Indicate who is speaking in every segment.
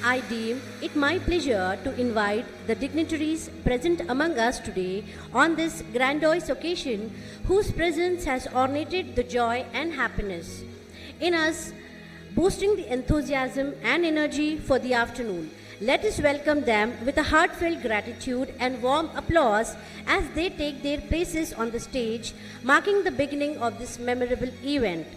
Speaker 1: I deem it my pleasure to invite the dignitaries present among us today on this grandiose occasion, whose presence has ornated the joy and happiness in us, boosting the enthusiasm and energy for the afternoon. Let us welcome them with a heartfelt gratitude and warm applause as they take their places on the stage, marking the beginning of this memorable event.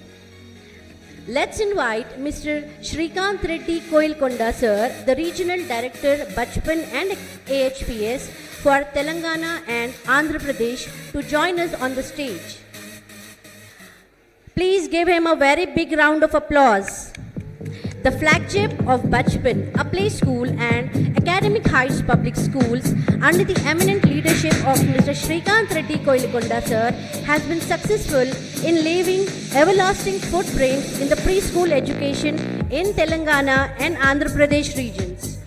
Speaker 1: Let's invite Mr. Shrikant Reddy Koilkonda sir, the Regional Director, Bachpan and AHPS for Telangana and Andhra Pradesh, to join us on the stage. Please give him a very big round of applause. The flagship of Bachpan, a play school and academic heights public schools under the eminent leadership of Mr. Shrikant Reddy Koilkonda sir, has been successful in leaving everlasting footprints in the preschool education in Telangana and Andhra Pradesh regions.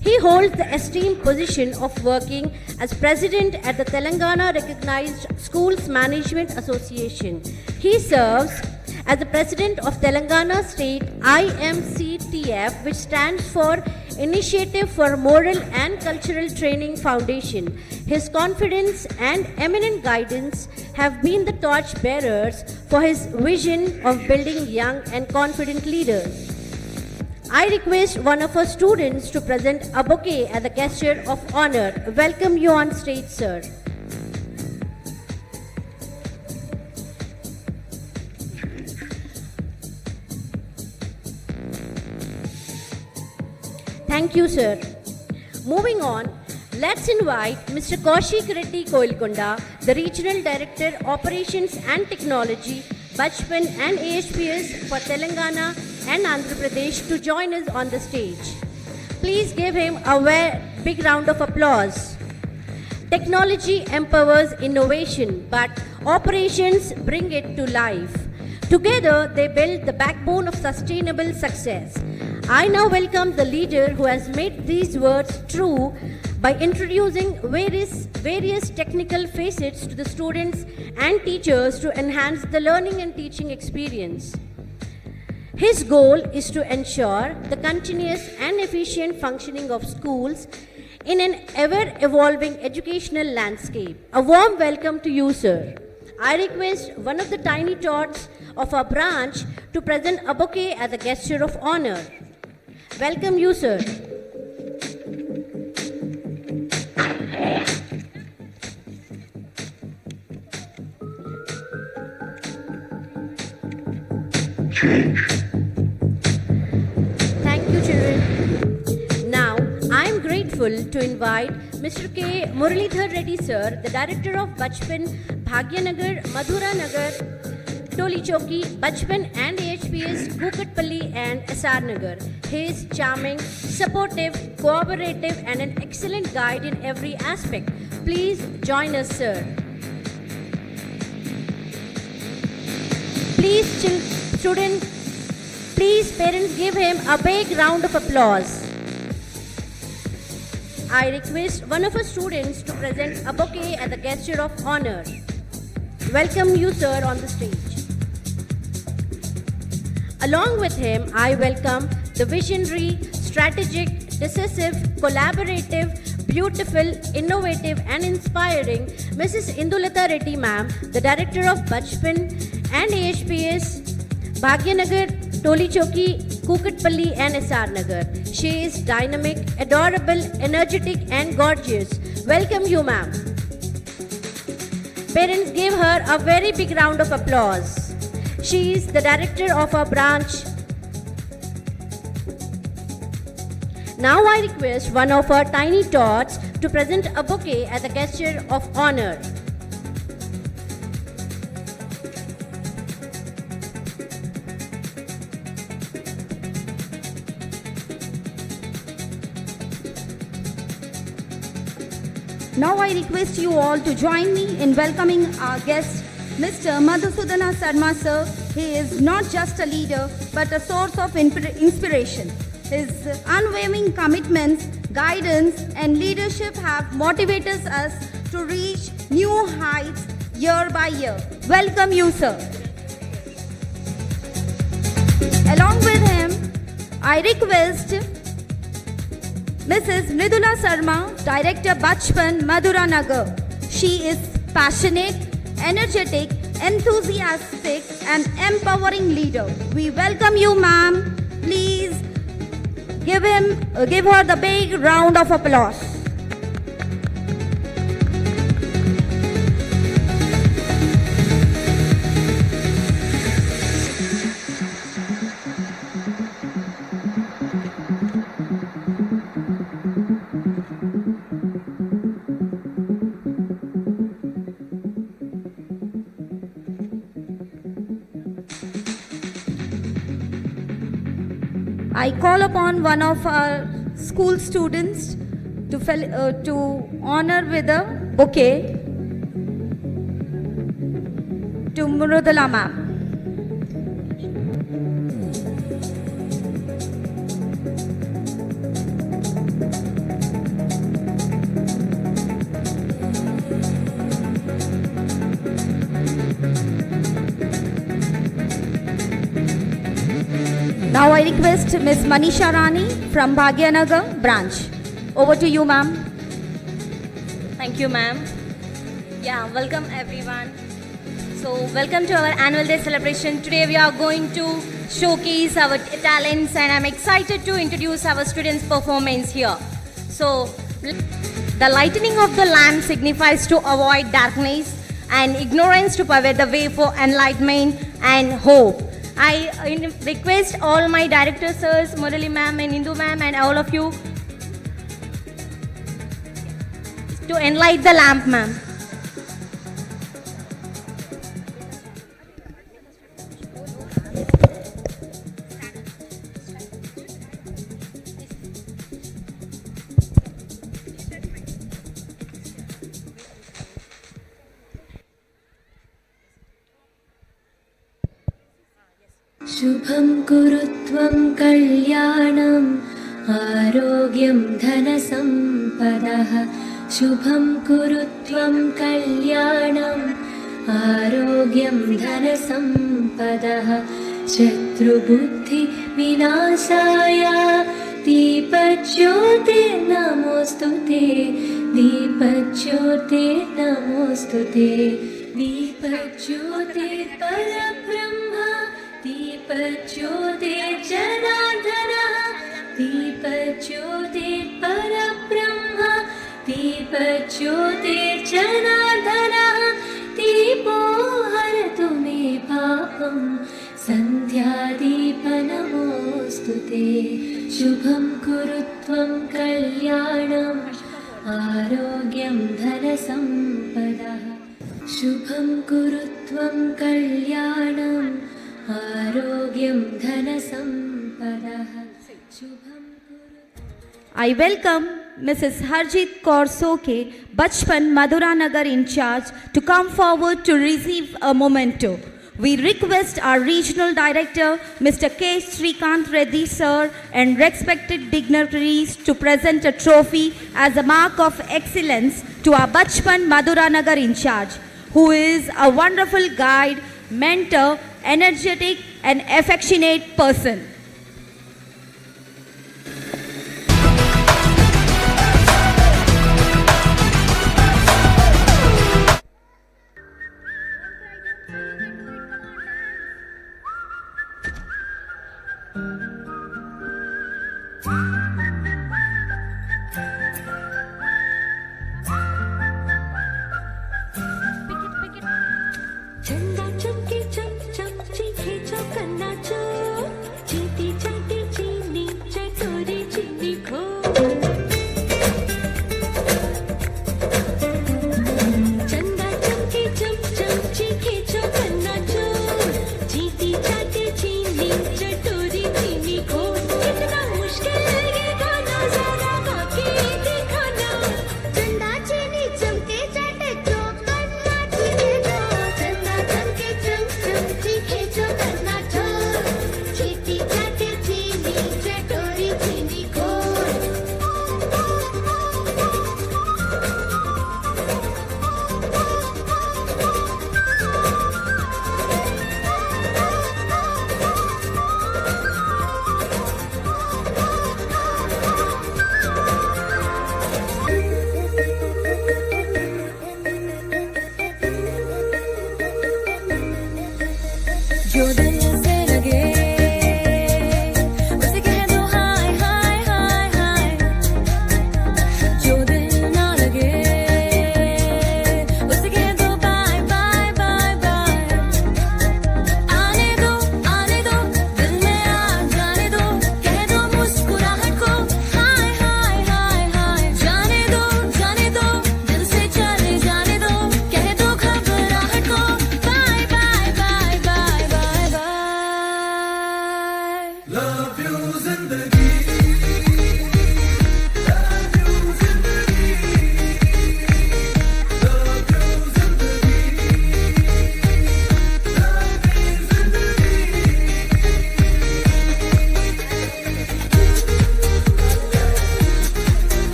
Speaker 1: He holds the esteemed position of working as president at the Telangana Recognized Schools Management Association. He serves as the president of Telangana State IMCTF, which stands for Initiative for Moral and Cultural Training Foundation. His confidence and eminent guidance have been the torch bearers for his vision of building young and confident leaders. I request one of our students to present a bouquet as a gesture of honor. Welcome you on stage, sir. Thank you, sir. Moving on, let's invite Mr. Kaushik Reddy Koilkonda, the Regional Director, Operations and Technology, Bachpan and AHPS for Telangana and Andhra Pradesh, to join us on the stage. Please give him a very big round of applause. Technology empowers innovation, but operations bring it to life. Together, they build the backbone of sustainable success. I now welcome the leader who has made these words true by introducing various technical facets to the students and teachers to enhance the learning and teaching experience. His goal is to ensure the continuous and efficient functioning of schools in an ever-evolving educational landscape. A warm welcome to you, sir. I request one of the tiny tots of our branch to present a bouquet as a gesture of honor. Welcome you, sir. Thank you, children. Now, I am grateful to invite Mr. K. Muralidhar Reddy, sir, the Director of Bachpan, Bhagyanagar, Madhura Nagar, Tolichoki, Bachpan and AHPS, Kukatpalli and SR Nagar. He is charming, supportive, cooperative and an excellent guide in every aspect. Please join us, sir. Please, students, please parents, give him a big round of applause. I request one of our students to present a bouquet as a gesture of honor. Welcome you, sir, on the stage. Along with him, I welcome the visionary, strategic, decisive, collaborative, beautiful, innovative and inspiring Mrs. Indulata Reddy ma'am, the Director of Bachpan and AHPS, Bhagyanagar, Tolichoki, Kukatpalli and SR Nagar. She is dynamic, adorable, energetic and gorgeous. Welcome you, ma'am. Parents, give her a very big round of applause. She is the director of our branch. Now I request one of our tiny tots to present a bouquet as a gesture of honor.
Speaker 2: Now I request you all to join me in welcoming our guest, Mr. Madhusudana Sarma sir. He is not just a leader, but a source of inspiration. His unwavering commitments, guidance, and leadership have motivated us to reach new heights year by year. Welcome you, sir. Along with him, I request Mrs. Mridula Sarma, Director Bachpan, Madura Nagar. She is passionate, energetic, enthusiastic and empowering leader. We welcome you, ma'am. Please give her the big round of applause. I call upon one of our school students to honor with a bouquet to Mridula ma'am. Now I request Ms. Manisha Rani from Bhagyanagar branch. Over to you, ma'am.
Speaker 3: Thank you, ma'am. Yeah, welcome everyone. So, welcome to our annual day celebration. Today we are going to showcase our talents and I'm excited to introduce our students' performance here. So, the lightening of the lamp signifies to avoid darkness and ignorance to pave the way for enlightenment and hope. I request all my director sirs, Murali ma'am and Indu ma'am and all of you to enlighten the lamp, ma'am.
Speaker 4: शुभं कुरु त्वं कल्याणम् आरोग्यं धनसम्पदः शुभं कुरु त्वं कल्याणम् आरोग्यं धनसम्पदः शत्रुबुद्धिविनाशाय दीपज्योतिर्नमोऽस्तु ते दीपज्योतिर्नमोऽस्तु ते दीपज्योतिर्परब्रह्म दीपज्योतिर्जनार्दनः दीपज्योतिर्परब्रह्म दीपज्योतिर्जनार्दनः दीपो हरतु मे पापं सन्ध्यादीपनमोऽस्तु ते शुभं कुरु त्वं कल्याणम् आरोग्यं धनसम्पदः शुभं कुरु त्वं कल्याणम् आरोग्यं धनसम्पदः शुभं कुरु
Speaker 2: I welcome Mrs. Harjit Kaur Soke, Bachpan, Madura Nagar in charge, to come forward to receive a memento. We request our regional director, Mr. K. Srikant Reddy sir, and respected dignitaries to present a trophy as a mark of excellence to our Bachpan, Madura Nagar in charge, who is a wonderful guide, mentor, energetic and affectionate person.
Speaker 5: चंदा चुपके चुप चुप चीखे चौकन्ना चुप चीख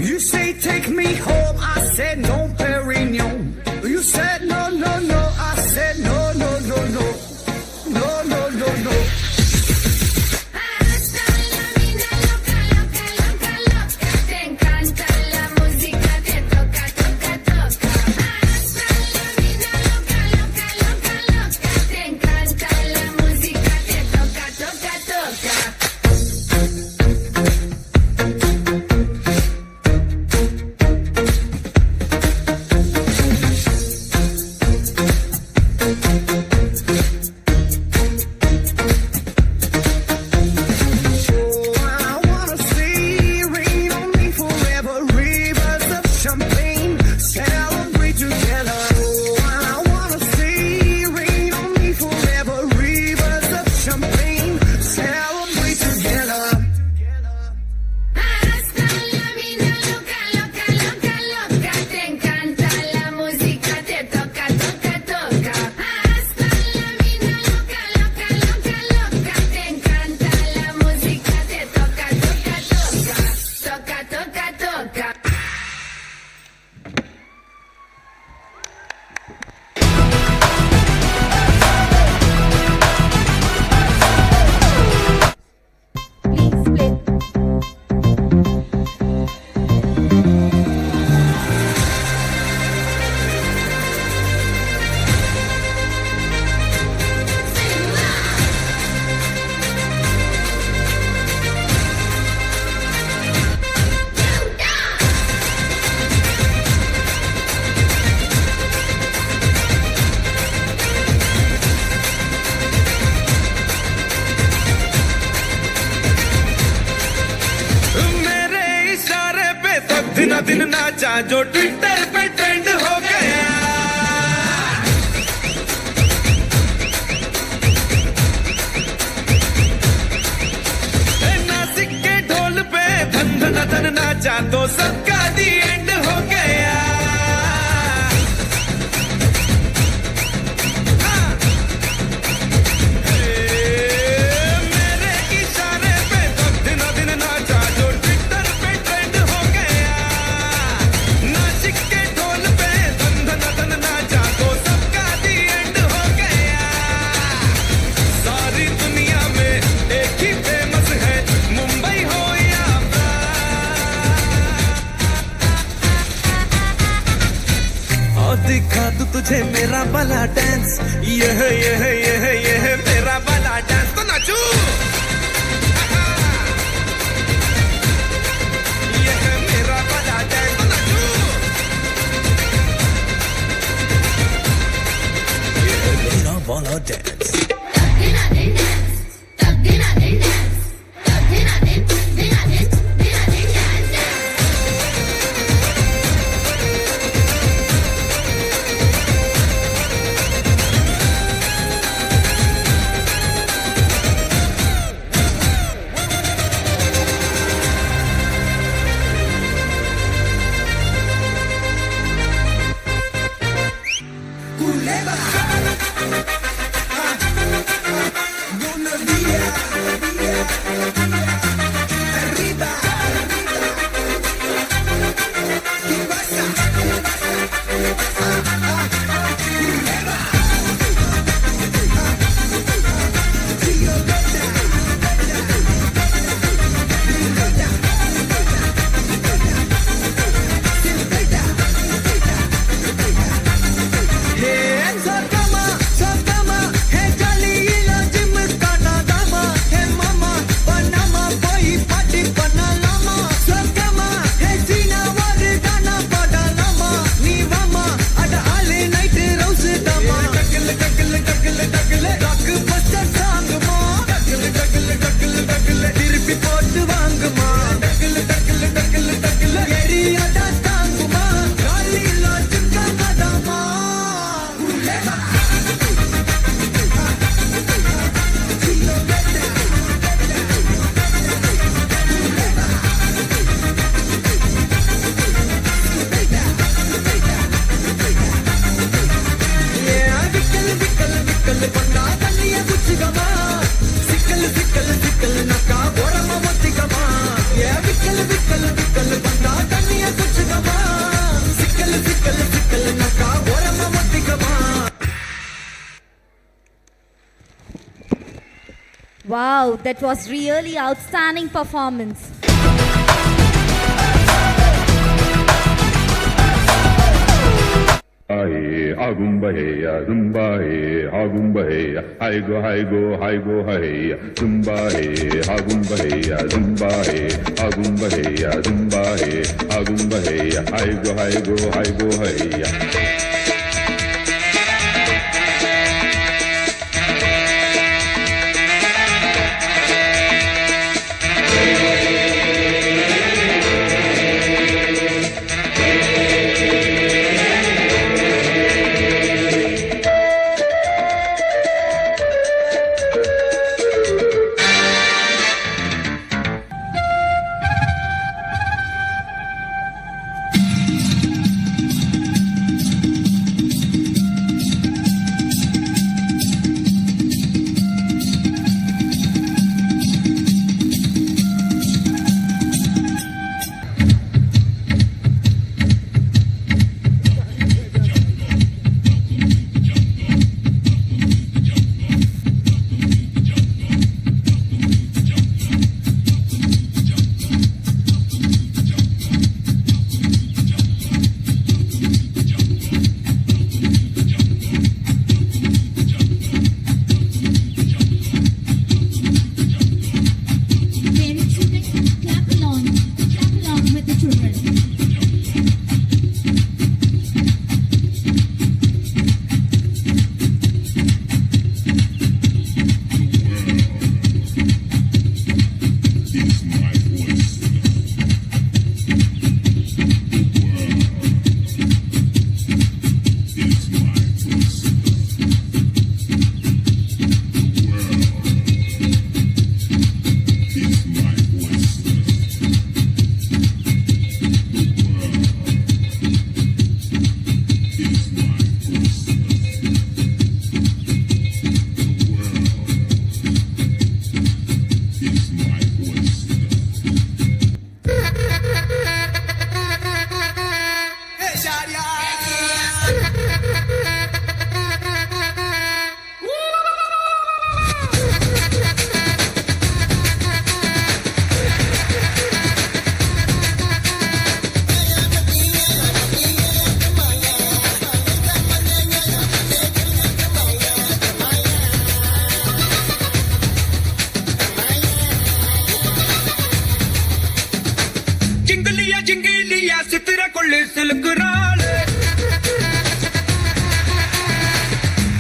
Speaker 5: You say take me home, I said no, Perignon. You said no, no, no, I said no, no, no, no, no, no, no, no.
Speaker 4: Hasta la vida loca, loca, loca, loca. Te encanta la música, te toca, toca, toca. Hasta la vida loca, loca, loca, loca. Te encanta la música, te toca, toca, toca.
Speaker 5: Oh, I wanna see rain on me forever, rivers of champagne, celebrate together. Oh, I wanna see rain on me forever, rivers of champagne, celebrate together.
Speaker 4: Hasta la vida loca, loca, loca, loca. Te encanta la música, te toca, toca, toca. Hasta la vida loca, loca, loca, loca. Te encanta la música, te toca, toca, toca. Toca, toca, toca.
Speaker 2: Please play.
Speaker 6: मेरे इशारे पे सब दिन दिन नाचा जो Twitter पे trend हो गया ए, नासिक के ढोल पे धन धन धन नाचा तो सबका दी एंड हो गया मेरे इशारे पे सब दिन दिन नाचा जो ट्विटर पे ट्रेंड हो गया नासिक के ढोल पे धन धन धन नाचा तो सबका दी एंड हो गया सारी दुनिया में एक ही फेमस है मुंबई हो या और दिखा तू तुझे मेरा वाला डांस ये है मेरा वाला डांस तो नाचू ये है मेरा वाला डांस तो नाचू ये है मेरा वाला dance
Speaker 4: Dina din dance. Dina din dance. Dina din, dina din, dina din dance.
Speaker 2: Wow, that was really outstanding performance.
Speaker 7: Hey, agumba hey, zumba hey, agumba hey, hi go, hi go, hi go, hey, zumba hey, agumba hey, zumba hey, agumba hey, zumba hey, agumba hey, hi go, hi go, hi go, hey.
Speaker 8: Parents, children, clap along with the children.
Speaker 5: Hey, Shadia.
Speaker 6: ஜிங்கிலியா ஜிங்கிலியா சித்திர கொள்ளு சிலுக்குறாள்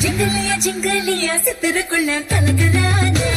Speaker 8: ஜிங்கலியா ஜிங்கலியா சித்திரக்குள்ள கலக்குறானே.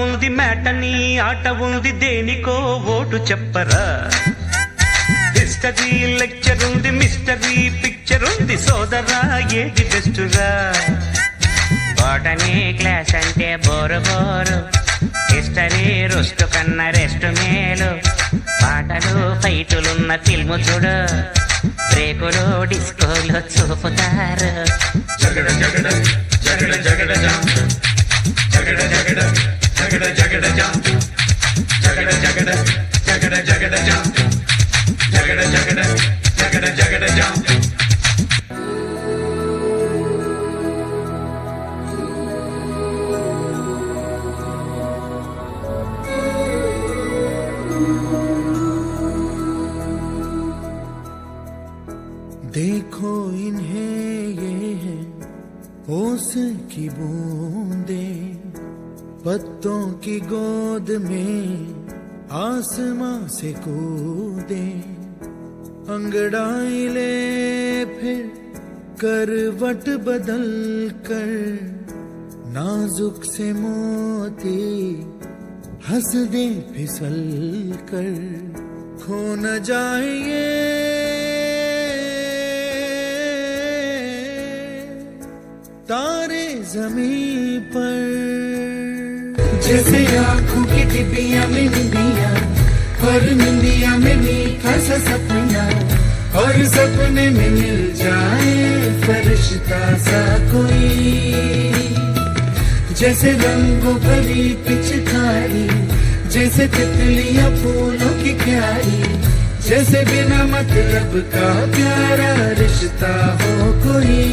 Speaker 9: ఉంది matinee ఆట ఉంది దేనికో vote చెప్పరా history lecture ఉంది mystery picture ఉంది సోదరా ఏది బెస్టురా బాటనీ క్లాస్ అంటే బోరు బోరు హిస్టరీ రుస్టు కన్నా రెస్ట్ మేలు పాటలు ఫైటులున్న ఫిల్ము చూడు బ్రేకులు డిస్కోలో చూపుతారు జగడ జగడ జగడ జగడ జగడ జగడ జగడ జగడ జగడ జగడ జగడ జగడ జగడ జగడ జగడ జగడ జగడ
Speaker 5: देखो इन्हें ये है ओस की बूंदे पत्तों की गोद में आसमां से कूदे अंगड़ाई ले फिर करवट बदल कर नाजुक से मोती हंस दे फिसल कर खो न जाए तारे जमीन पर जैसे आंखों की डिबिया में निंदिया और निंदिया में मीठा सा सपना और सपने में मिल जाए फरिश्ता सा कोई जैसे रंगों भरी पिचकारी जैसे तितलियां फूलों की क्यारी जैसे बिना मतलब का प्यारा रिश्ता हो कोई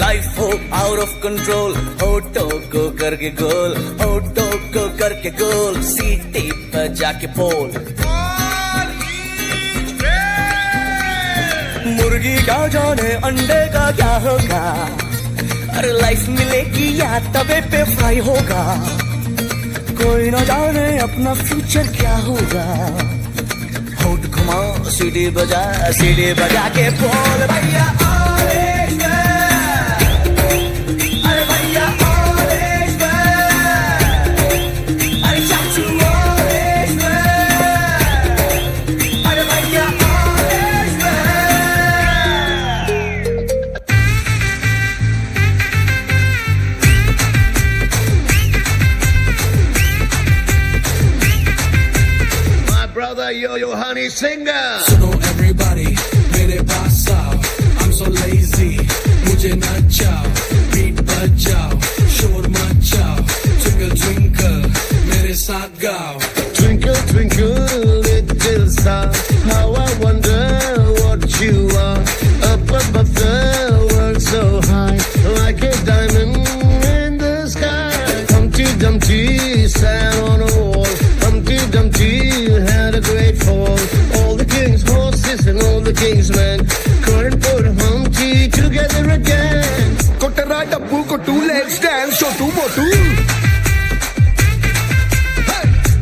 Speaker 10: लाइफ हो आउट ऑफ कंट्रोल होटो को करके गोल होटो को करके गोल सीटी पर जाके पोल मुर्गी क्या जाने अंडे का क्या होगा अरे लाइफ मिलेगी या तवे पे फ्राई होगा कोई न जाने अपना फ्यूचर क्या होगा होट घुमा सीढ़ी बजा के बोल भैया
Speaker 5: Yo honey singer
Speaker 6: सुनो everybody मेरे पास आओ I'm so lazy मुझे नचाओ beat बजाओ शोर मचाओ twinkle twinkle मेरे साथ गाओ
Speaker 5: Twinkle twinkle little star how I wonder what you are up above the world so high like a diamond in the sky Humpty Dumpty sat on a wall Humpty Dumpty had a great fall all the king's horses and all the king's men couldn't put Humpty together again Kotara dabbu ko two legs dance show two motu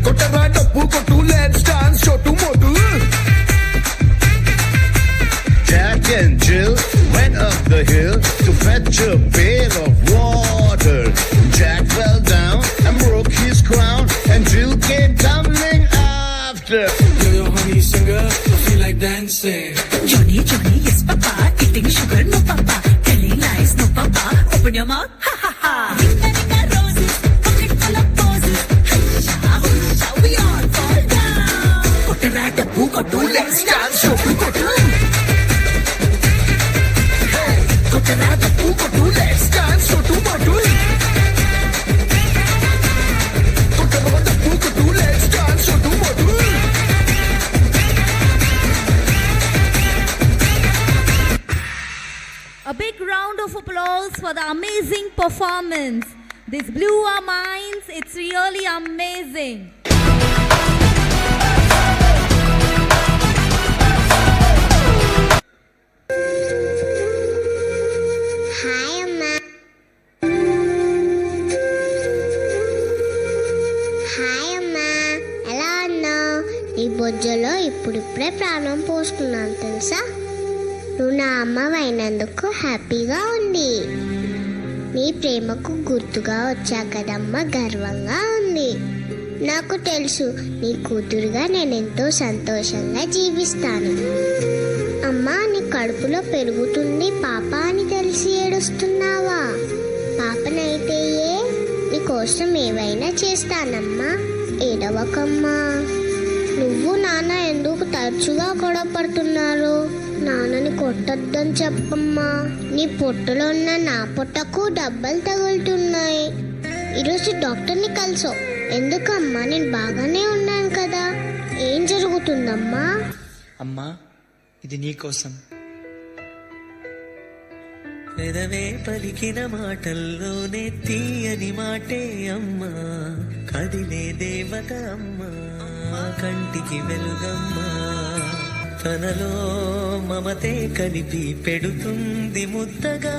Speaker 5: Kotara dabbu ko two legs dance show two motu Jack and Jill went up the hill to fetch a pail of water Jack fell down and broke his crown and Jill came tumbling after
Speaker 6: Yo honey singer I feel like dancing
Speaker 11: Johnny, Johnny, yes papa, eating sugar, no papa, telling lies, no papa, open your mouth, ha ha ha. Ringa ringa roses, pocket full of poses, hi-ya, we all fall down. Kotara dabbu ko two legs dance, show two kotu.
Speaker 5: Kotara dabbu ko two legs dance show two motu Kotara dabbu ko two legs dance show two motu
Speaker 2: A big round of applause for the amazing performance. This blew our minds. It's really amazing.
Speaker 4: Hi అమ్మా hi అమ్మా ఎలా ఉన్నావు నీ బొజ్జలో ఇప్పుడిప్పుడే ప్రాణం పోసుకున్నాను తెలుసా
Speaker 12: నువ్వు నా అమ్మవైనందుకు హ్యాపీగా ఉంది. నీ ప్రేమకు గుర్తుగా వచ్చా కదమ్మా, గర్వంగా ఉంది. నాకు తెలుసు నీ కూతురుగా నేనెంతో సంతోషంగా జీవిస్తాను. అమ్మా, నీ కడుపులో పెరుగుతుంది పాప అని తెలిసి ఏడుస్తున్నావా? పాపనైతే నీకోసం ఏవైనా చేస్తానమ్మా, ఏడవకమ్మా. నువ్వు నాన్న ఎందుకు తరచుగా గొడవ పడుతున్నారు? నాన్నని కొట్టొద్దని చెప్పమ్మా. నీ పొట్టలో ఉన్న నా పొట్టకు డబ్బలు తగులుతున్నాయి. ఈరోజు డాక్టర్ని కలిసో. ఎందుకమ్మా? నేను బాగానే ఉన్నాను కదా. ఏం జరుగుతుందమ్మా?
Speaker 10: అమ్మా, ఇది నీకోసం. పెదవే పలికిన మాటల్లోనే తీయని మాటే అమ్మా, కదిలే దేవత అమ్మా, కంటికి వెలుగమ్మా. తనలో మమతే కలిపి పెడుతుంది ముద్దగా,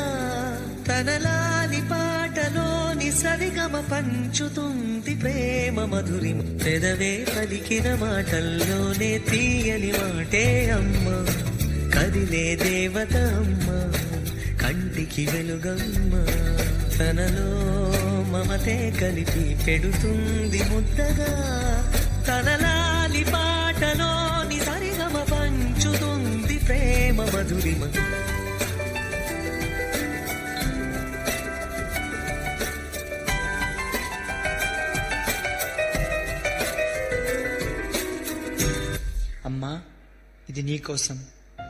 Speaker 10: తనలాలి పాటలోని సరిగమ పంచుతుంది ప్రేమ మధురి. పెదవే పలికిన మాటల్లోనే తీయని మాటే అమ్మా, కదిలే దేవత అమ్మా, కంటికి వెలుగమ్మా. తనలో మమతే కలిపి పెడుతుంది ముద్దగా, తనలాలి పాటలోని సరిగమ పంచుతుంది ప్రేమ మధురిమ. అమ్మా, ఇది నీకోసం.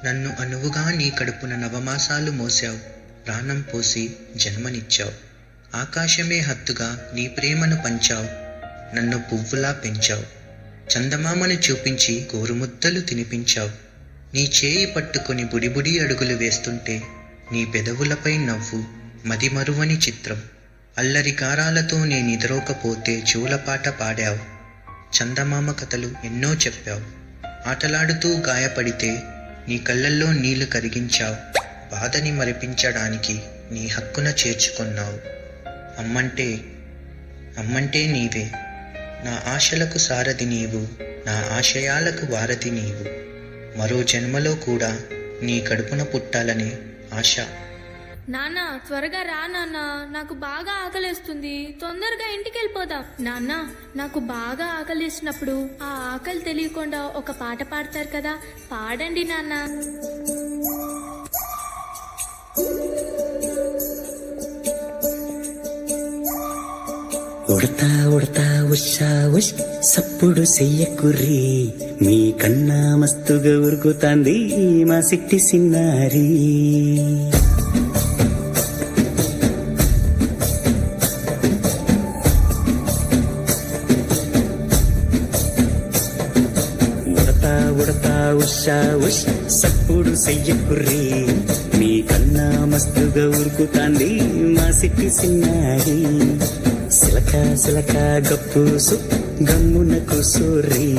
Speaker 13: నన్ను అనువుగా నీ కడుపున నవమాసాలు మోసావు, ప్రాణం పోసి జన్మనిచ్చావు. ఆకాశమే హత్తుగా నీ ప్రేమను పంచావు, నన్ను పువ్వులా పెంచావు. చందమామను చూపించి గోరుముద్దలు తినిపించావు. నీ చేయి పట్టుకొని బుడిబుడి అడుగులు వేస్తుంటే నీ పెదవులపై నవ్వు మదిమరువని చిత్రం. అల్లరి గారాలతో నే నిద్రోకపోతే జూలపాట పాడావు. చందమామ కథలు ఎన్నో చెప్పావు. ఆటలాడుతూ గాయపడితే నీ కళ్ళల్లో నీళ్లు కరిగించావు. బాధని మరిపించడానికి నీ హక్కున చేర్చుకున్నావు. అమ్మంటే నీవే. నా ఆశలకు సారథి నీవు, నా ఆశయాలకు వారధి నీవు. మరో జన్మలో కూడా నీ కడుపున పుట్టాలనే ఆశ.
Speaker 3: నాన్న, త్వరగా రా నాన్న, నాకు బాగా ఆకలేస్తుంది. తొందరగా ఇంటికి వెళ్ళిపోదాం. నాన్న, నాకు బాగా ఆకలిసినప్పుడు ఆ ఆకలి తెలియకుండా ఒక పాట పాడతారు కదా, పాడండి నాన్న.
Speaker 10: ఉడతా ఉడతా ఉషా ఉష్ సప్పుడు చెయ్యకుర్రి, మీ కన్నా మస్తుగా ఉరుకుతాంది మా సిట్టి సిన్నారి. ఉషా ఉష్ సప్పుడు చెయ్యకుర్రి, మీ కన్నా మస్తుగా ఉరుకుతాంది మా సిట్టి సిన్నారి. సిలక సిలక గప్పుసు గమ్మున కూసోర్రి,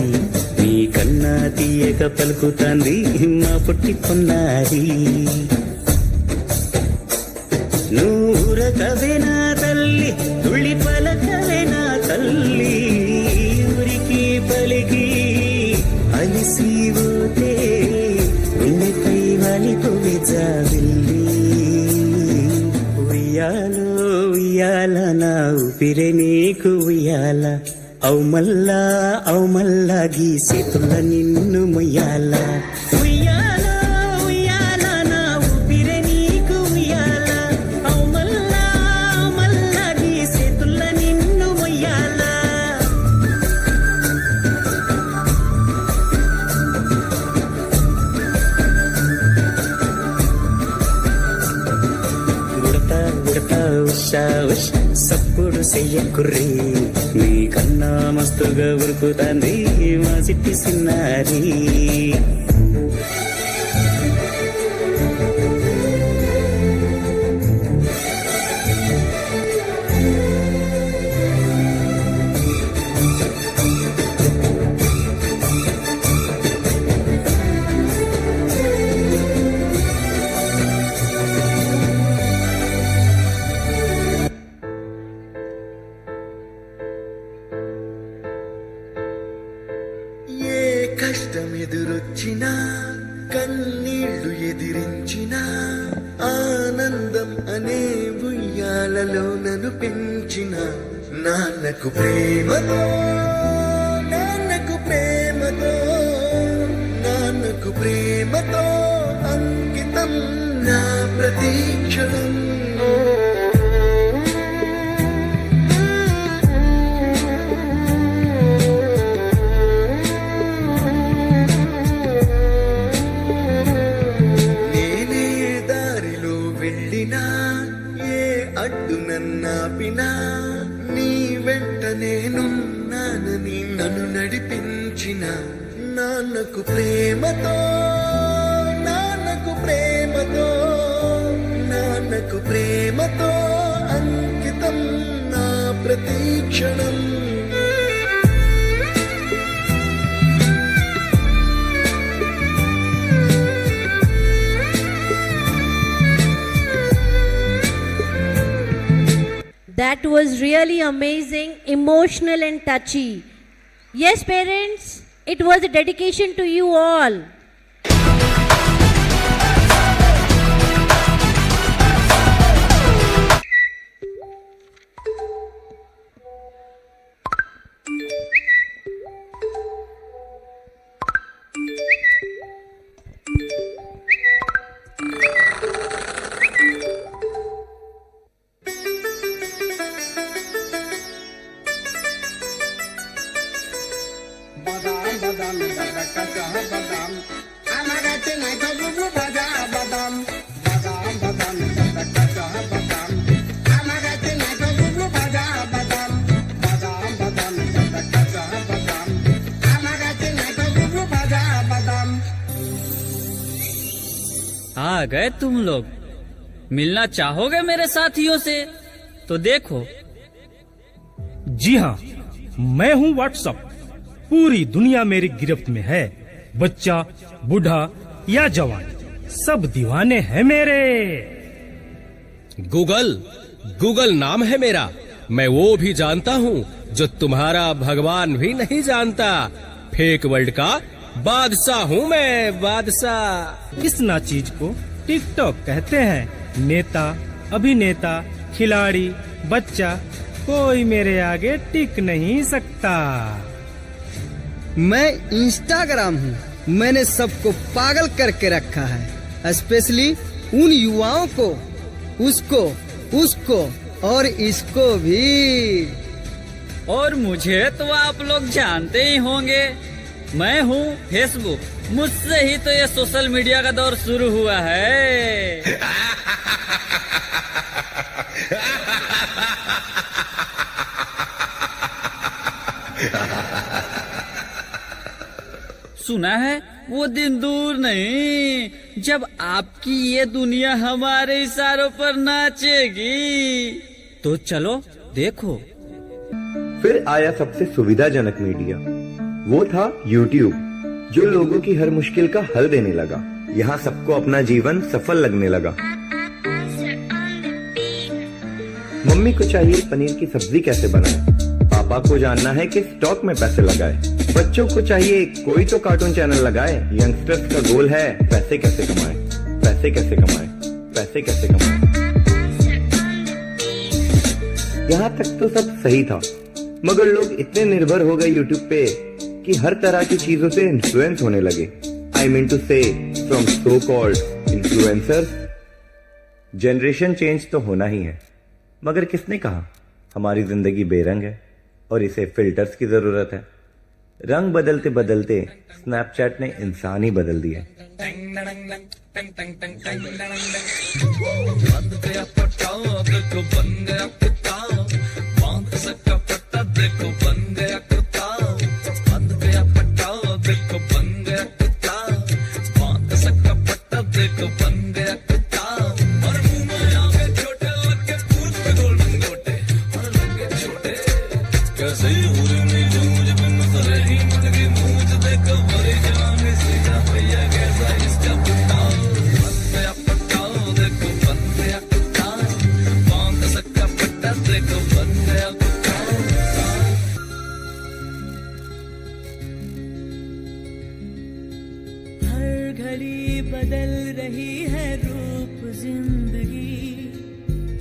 Speaker 10: మీ కన్నా తీయక పలుకుతాంది మా పుట్టి పొన్నారి. నూరకవేనా తల్లి, తుళ్ళి పలకవేనా తల్లి, ఊరికి పలికి అలిసి పోతే వెన్నెపై వాలిపోవే జాబిల్లి. ఉయ్యాలో ఉయ్యాల నా ఊపిరే నీకు ఉయ్యాల, అవు మల్లా గీసేతుల నిన్ను మొయ్యాల. ఉయ్యాలో ఉయ్యాల నా ఊపిరే నీకు ఉయ్యాల, అవు మల్లా గీసేతుల నిన్ను మొయ్యాల. ఉషా ఉష్ సప్పుడు చెయ్యకుర్రి, మీ కన్నా మస్తుగా ఉరుకుతాంది మా సిట్టి సిన్నారి.
Speaker 5: కష్టం ఎదురొచ్చినా కన్నీళ్లు ఎదిరించిన ఆనందం అనే ఉయ్యాలలో నన్ను పెంచిన నాన్నకు ప్రేమతో నాన్నకు ప్రేమతో నాన్నకు ప్రేమతో అంకితం నా ప్రతీక్షణం. నేనే దారిలో వెళ్ళినా ఏ అడ్డు నన్నాపినా నీ వెంట నేనున్నానని నన్ను నడిపించిన నాన్నకు ప్రేమతో నాన్నకు ప్రేమతో నాన్నకు ప్రేమతో అంకితం నా ప్రతీక్షణం.
Speaker 1: That was really amazing, emotional and touchy. Yes, parents, it was a dedication to you all.
Speaker 14: आ गए तुम लोग। मिलना चाहोगे मेरे साथियों से? तो देखो।
Speaker 15: जी हाँ, मैं हूँ व्हाट्सएप। पूरी दुनिया मेरी गिरफ्त में है। बच्चा, बूढ़ा या जवान, सब दीवाने हैं मेरे।
Speaker 16: गूगल नाम है मेरा। मैं वो भी जानता हूँ जो तुम्हारा भगवान भी नहीं जानता। फेक वर्ल्ड का बादशाह हूँ मैं, बादशाह।
Speaker 15: इस ना चीज को टिकटॉक कहते हैं। नेता, अभिनेता, खिलाड़ी, बच्चा, कोई मेरे आगे टिक नहीं सकता।
Speaker 17: मैं इंस्टाग्राम हूँ। मैंने सबको पागल करके रखा है, स्पेशली उन युवाओं को, उसको और इसको भी।
Speaker 14: और मुझे तो आप लोग जानते ही होंगे। मैं हूँ फेसबुक। मुझसे ही तो ये सोशल मीडिया का दौर शुरू हुआ है। सुना है वो दिन दूर नहीं जब आपकी ये दुनिया हमारे इशारों पर नाचेगी। तो चलो देखो।
Speaker 18: फिर आया सबसे सुविधाजनक मीडिया, वो था YouTube, जो लोगों की हर मुश्किल का हल देने लगा। यहाँ सबको अपना जीवन सफल लगने लगा। मम्मी को चाहिए पनीर की सब्जी कैसे बनाए, पापा को जानना है कि स्टॉक में पैसे लगाए, बच्चों को चाहिए कोई तो कार्टून चैनल लगाए। यंगस्टर्स का गोल है पैसे कैसे कमाए, पैसे कैसे कमाए, पैसे कैसे कमाए। यहाँ तक तो सब सही था, मगर लोग इतने निर्भर हो गए YouTube पे कि हर तरह की चीजों से इन्फ्लुएंस होने लगे। आई मीन टू से from so called influencers. Generation change तो होना ही है, मगर किसने कहा हमारी जिंदगी बेरंग है और इसे फिल्टर्स की जरूरत है। रंग बदलते बदलते स्नैपचैट ने इंसान ही बदल दिया।
Speaker 10: घड़ी बदल रही है रूप जिंदगी,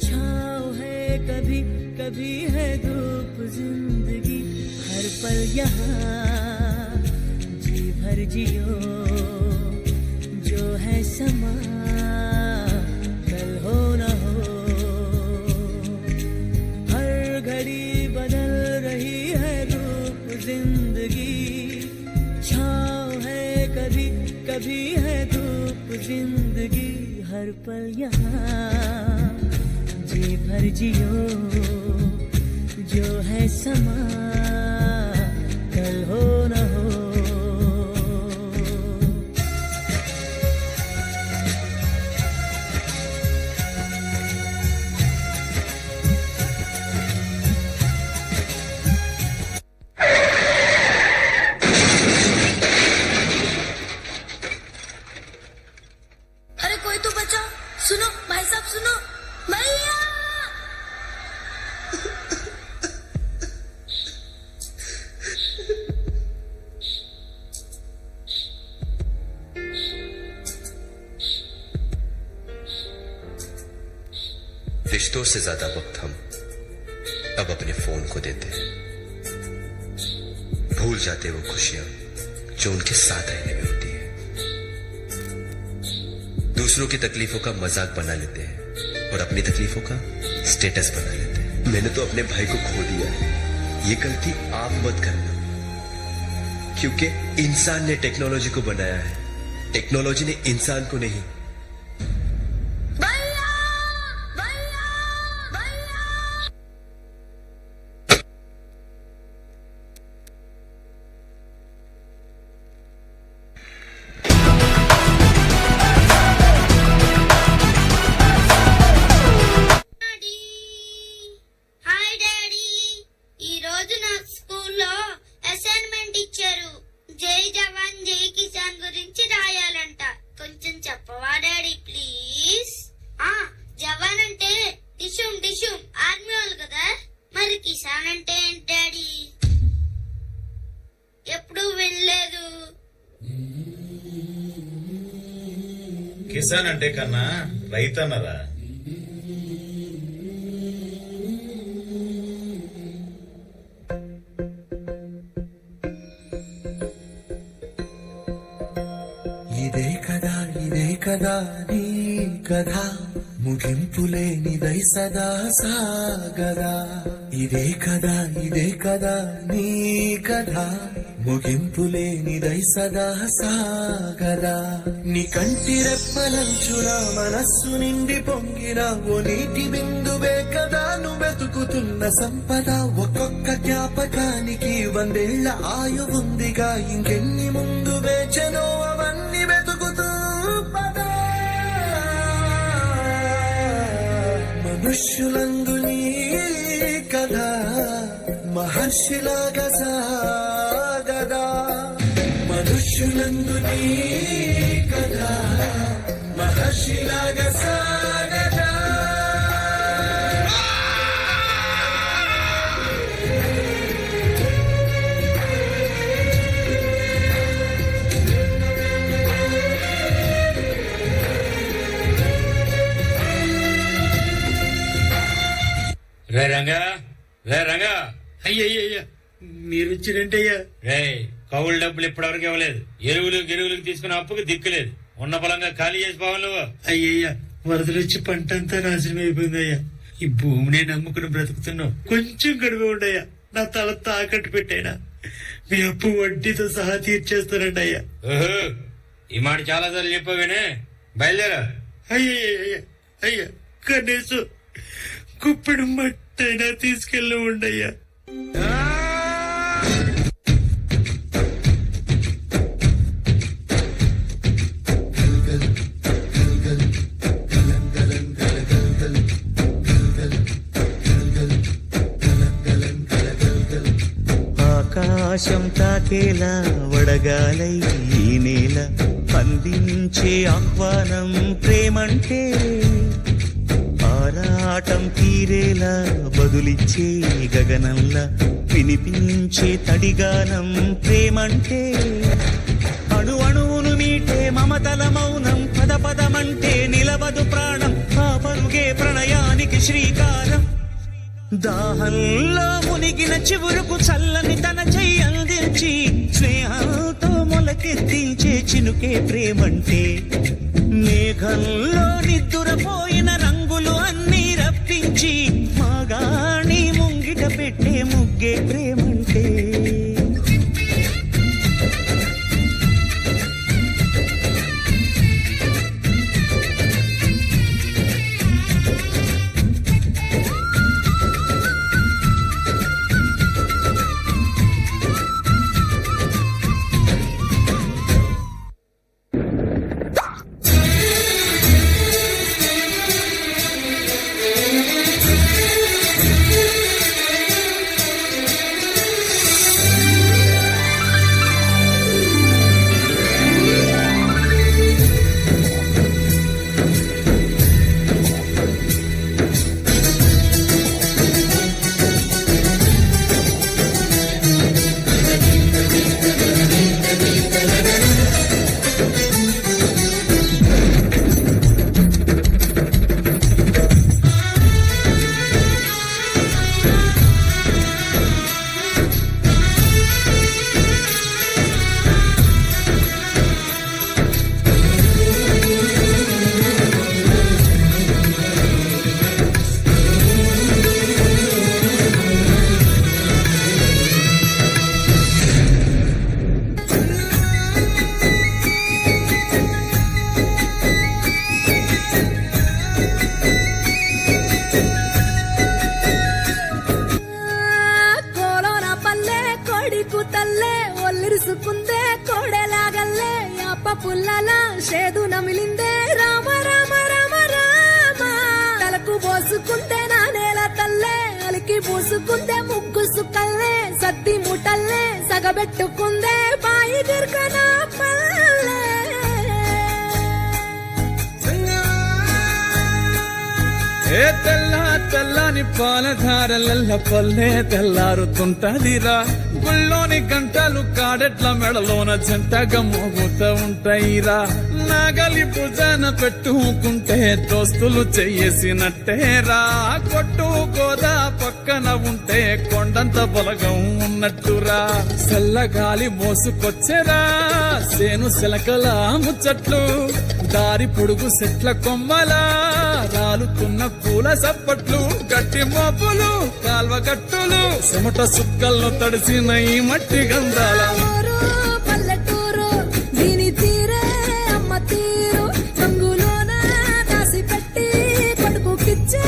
Speaker 10: छाँव है कभी कभी है धूप जिंदगी, हर पल यहाँ जी भर जियो, जो है समा कल हो न हो, हर घड़ी बदल रही है रूप जिंदगी, छाँव है कभी कभी है धूप जिंदगी, हर पल यहाँ जी भर जियो, जो है समा कल हो न हो।
Speaker 11: अरे कोई तो बचाओ, सुनो भाई साहब सुनो, भैया
Speaker 19: रिश्तों से ज्यादा वक्त हम अब अपने फोन को देते हैं, भूल जाते वो खुशियां जो उनके साथ रहने में होती है, दूसरों की तकलीफों का मजाक बना लेते हैं और अपनी तकलीफों का स्टेटस बना लेते हैं। मैंने तो अपने भाई को खो दिया है, ये गलती आप मत करना, क्योंकि इंसान ने टेक्नोलॉजी को बनाया है, टेक्नोलॉजी ने इंसान को नहीं।
Speaker 12: హాయ్ డాడీ, ఈ రోజు నాకు స్కూల్లో అసైన్మెంట్ ఇచ్చారు. జై జవాన్ జై కిసాన్ గురించి రాయాలంట. కొంచెం చెప్పవా డాడీ ప్లీజ్? జవాన్ అంటే డిషుమ్ డిషుమ్ ఆర్మీ వాళ్ళు కదా, మరి కిసాన్ అంటే ఏంటి డాడీ? ఎప్పుడు వినలేదు.
Speaker 20: కిసాన్ అంటే కన్నా రైతు అన్నరా.
Speaker 10: ఇదే కదా నీ కథ, ముగింపులేనిదై సదా సాగదా. ఇదే కదా నీ కథ, ముగింపులేనిదై సదా సాగదా. నీ కంటి రెప్పలంచున మనస్సు నిండి పొంగిన ఓ నీటి బిందువే కదా నువ్వెతుకుతున్న సంపద. ఒక్కొక్క జ్ఞాపకానికి 100 ఏళ్ల ఆయువుందిగా, ఇంకెన్ని ముందు వేచనో అవన్నీ వెతుకుతూ పద. మనుష్యులందు నీ కథ మహర్షిలాగా సాగదా, మనుష్యులందు నీ కథ మహర్షిలాగా సాగదా.
Speaker 21: రే రంగా
Speaker 20: అయ్యయ్యా మీరు వచ్చిరంటయ్యా.
Speaker 21: రే కౌలు డబ్బులు ఇప్పటివరకు ఇవ్వలేదు, ఎరువులకు తీసుకున్న అప్పుకి దిక్కులేదు, ఉన్న పొలంగా ఖాళీ చేసి పోవాలి నువ్వు.
Speaker 20: అయ్యయ్యా వరదలు వచ్చి పంట అంతా నాశనం అయిపోయిందయ్యా. ఈ భూమిని నమ్ముకుని బ్రతుకుతున్నావు, కొంచెం గడువు ఉండయ్యా. నా తల తాకట్టు పెట్టైనా మీ అప్పు వడ్డీతో సహా తీర్చేస్తానండి అయ్యా.
Speaker 21: ఈ మాట చాలా సార్లు చెప్పావేనే, బయలుదేరా.
Speaker 20: అయ్యా కనీసం కుప్పెడు మట్టైనా తీసుకెళ్ళి ఉండయ్యా.
Speaker 10: ఆకాశం తాకేలా వడగాలై ఈ నేల అందించే ఆహ్వానం ప్రేమంటే, ఆరాటం తీరేలా బదులిచ్చే గగనంలా వినిపించే తడిగానం ప్రేమంటే, అణు అణువును మీటే
Speaker 9: మమతల మౌనం పద పదమంటే నిలవదు ప్రాణం ఆ పరుగే ప్రణయానికి శ్రీకారం దాహంలో మునిగిన చివురుకు చల్లని తన చెయ్యి అందించి స్నేహంతో మొలకెత్తించే చినుకే ప్రేమంటే మేఘంలో నిద్దురపోయిన రంగులు అన్నీ రప్పించి మాగాణి ముంగిట పెట్టే ముగ్గే ప్రేమంటే
Speaker 7: ఒల్లిరుసుకుందే కోడెలాగల్లే అప్ప పుల్లల షేదు నమిలిందే రామ రామ రామ రామ తలకు పోసుకుందే నా నేల తల్లే అలికి పూసుకుందే ముగ్గు సుక్కల్లే సద్ది ముటల్లే సగబెట్టుకుందే బాయి గిర్కన పల్లె
Speaker 14: ఏ తెల్ల తెల్లని పాలధారలల్ల పల్లె తెల్లారుతుంటదిరా గుళ్ళోని గంటలు కాడెట్ల మెడలోన జంటగా మోగుతూ ఉంటాయిరా నాగలి భుజాన పెట్టుకుంటే దోస్తులు చెయ్యేసినట్టేరా కొట్టు గోదా పక్కన ఉంటే కొండంత బలగం ఉన్నట్టురా చల్లగాలి మోసుకొచ్చెరా సేను శిలకల ముచ్చట్లు దారి పొడుగు చెట్ల కొమ్మలా రాలుతున్న పూల సప్పట్లు గట్టి మోపులు కాల్వ గట్టులు చెమట సుక్కల్లో తడిసిన ఈ మట్టి గంధాల
Speaker 7: పల్లెటూరు దీని తీరే అమ్మ తీరు రంగులోన దాసి పెట్టి కొడుకుకిచ్చే